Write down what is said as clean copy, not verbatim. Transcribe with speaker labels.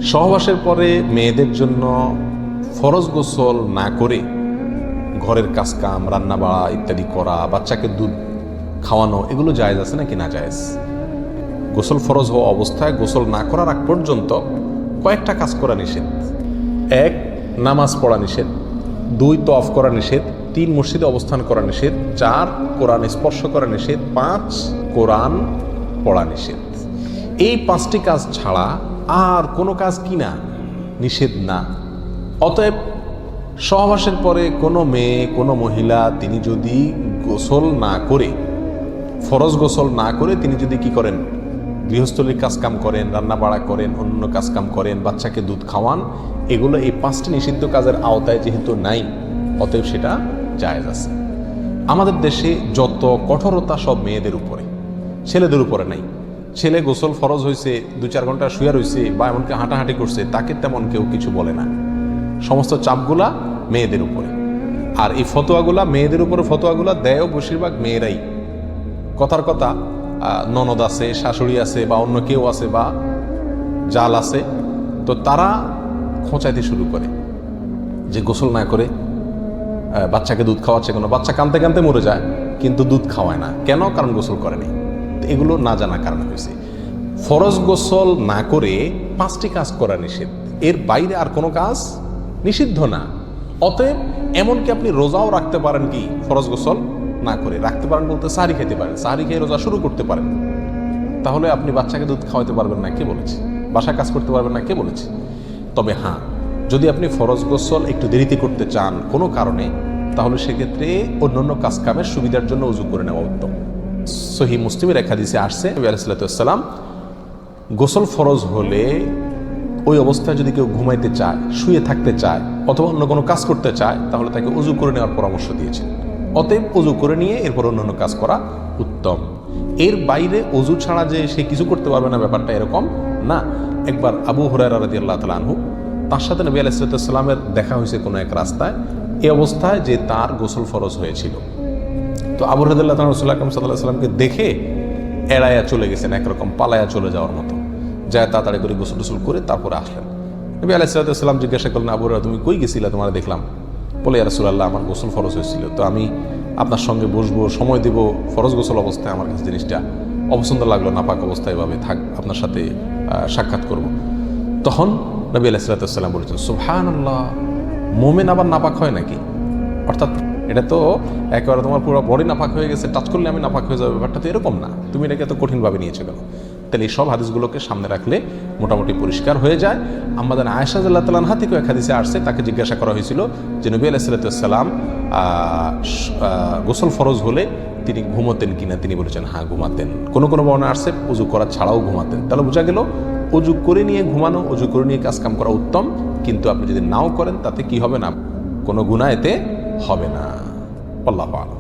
Speaker 1: সহবাসের পরে মেয়েদের জন্য ফরজ গোসল না করে ঘরের কাজকাম, রান্না বাড়া ইত্যাদি করা, বাচ্চাকে দুধ খাওয়ানো, এগুলো জায়েজ আছে নাকি না জায়েজ? গোসল ফরজ হওয়া অবস্থায় গোসল না করার আগ পর্যন্ত কয়েকটা কাজ করা নিষেধ। 1, নামাজ পড়া নিষেধ। 2, তওয়াফ করা নিষেধ। 3, মসজিদে অবস্থান করা নিষেধ। 4, কোরআন স্পর্শ করা নিষেধ। 5, কোরআন পড়া নিষেধ। এই 5টি কাজ ছাড়া আর কোনো কাজ কি না? নিষেধ না। অতএব সহবাসের পরে কোনো মেয়ে, কোনো মহিলা তিনি যদি গোসল না করে, ফরজ গোসল না করে তিনি যদি কি করেন, গৃহস্থলীর কাজকাম করেন, রান্না বাড়া করেন, অন্য কাজকাম করেন, বাচ্চাকে দুধ খাওয়ান, এগুলো এই 5টি নিষিদ্ধ কাজের আওতায় যেহেতু নাই, অতএব সেটা জায়েজ আছে। আমাদের দেশে যত কঠোরতা সব মেয়েদের উপরে, ছেলেদের উপরে নাই। ছেলে গোসল ফরজ হয়েছে, 2-4 ঘন্টা শুয়ে রয়েছে বা এমনকি হাঁটাহাঁটি করছে, তাকে তেমন কেউ কিছু বলে না। সমস্ত চাপগুলা মেয়েদের উপরে। আর এই ফতোয়াগুলা মেয়েদের উপরে, ফতোয়াগুলা দেয়ও বেশিরভাগ মেয়েরাই। কথার কথা, ননদ আছে, শাশুড়ি আছে বা অন্য কেউ আছে বা জাল আছে, তো তারা খোঁচাইতে শুরু করে যে গোসল না করে বাচ্চাকে দুধ খাওয়াচ্ছে। কোনো বাচ্চা কানতে কানতে মরে যায় কিন্তু দুধ খাওয়ায় না, কেন? কারণ গোসল করেনি। এগুলো না জানা কারণে হয়েছে। ফরজ গোসল না করে 5টি কাজ করা নিষেধ, এর বাইরে আর কোনো কাজ নিষিদ্ধ না। অতএব এমনকি আপনি রোজাও রাখতে পারেন কি ফরজ গোসল না করে? রাখতে পারেন বলতে সাহারি খেতে পারেন, সাহারি খেয়ে রোজা শুরু করতে পারেন। তাহলে আপনি বাচ্চাকে দুধ খাওয়াতে পারবেন না, কে বলেছে? বাসায় কাজ করতে পারবেন না, কে বলেছে? তবে হ্যাঁ, যদি আপনি ফরজ গোসল একটু দেরিতে করতে চান কোনো কারণে, তাহলে সেক্ষেত্রে অন্যান্য কাজ কামের সুবিধার জন্য উজু করে নেওয়া উত্তম। সহিহ মুসলিমের এক হাদিসে আসছে, নবী আলাইহিস সালাম গোসল ফরজ হলে ওই অবস্থায় যদি কেউ ঘুমাইতে চায়, শুয়ে থাকতে চায় অথবা অন্য কোনো কাজ করতে চায়, তাহলে তাকে উজু করে নেওয়ার পরামর্শ দিয়েছেন। অতএব উজু করে নিয়ে এরপর অন্যান্য কাজ করা উত্তম। এর বাইরে উজু ছাড়া যে সে কিছু করতে পারবে না, ব্যাপারটা এরকম না। একবার আবু হুরায়রা রাদিয়াল্লাহু তাআলা আনহু, তার সাথে নবী আলাইহিস সালামের দেখা হয়েছে কোনো এক রাস্তায়, এই অবস্থায় যে তার গোসল ফরজ হয়েছিল। তো আবু হুরায়রা রাদিয়াল্লাহু তাআলা রাসূল আকরাম সাল্লাল্লাহু আলাইহি ওয়াসাল্লামকে দেখে এড়াইয়া চলে গেছেন, একরকম পালায়া চলে যাওয়ার মতো, যায় তাড়াতাড়ি করে গোসল টোসল করে তারপরে আসলেন। নবী আলাইহিস সালাম জিজ্ঞাসা করলেন, আবু হুরায়রা তুমি কই গেছিলা? তোমার দেখলাম। বলে, ইয়া রাসূলুল্লাহ, আমার গোসল ফরজ হয়েছিল, তো আমি আপনার সঙ্গে বসবো, সময় দেব, ফরজ গোসল অবস্থায় আমার কাছে জিনিসটা অপছন্দ লাগলো, নাপাক অবস্থায় এভাবে থাক, আপনার সাথে সাক্ষাৎ করব। তখন নবী আলাইহিস সালাম বলেছেন, সুবহানাল্লাহ, মোমেন আবার নাপাক হয় নাকি? অর্থাৎ এটা তো একেবারে তোমার পুরো বডি নাপাক হয়ে গেছে, টাচ করলে আমি নাপাক হয়ে যাবে, ব্যাপারটা তো এরকম না, তুমি এটাকে এত কঠিনভাবে নিয়েছো কেন? তাহলে এই সব হাদিসগুলোকে সামনে রাখলে মোটামুটি পরিষ্কার হয়ে যায়। আমাদের আয়েশা রাদিয়াল্লাহু তাআলা আনহা থেকে এক হাদিসে আসছে, তাকে জিজ্ঞাসা করা হয়েছিল যে নবী আলাইহিস সালাম গোসল ফরজ হলে তিনি ঘুমাতেন কিনা? তিনি বলেছেন হ্যাঁ, ঘুমাতেন। কোনো কোনো বর্ণনা আসছে উজু করা ছাড়াও ঘুমাতেন। তাহলে বোঝা গেল উজু করে নিয়ে ঘুমানো, উজু করে নিয়ে কাজকাম করা উত্তম, কিন্তু আপনি যদি নাও করেন তাতে কি হবে না, কোনো গুনাহ এতে হবে না। আল্লাহু আ'লাম।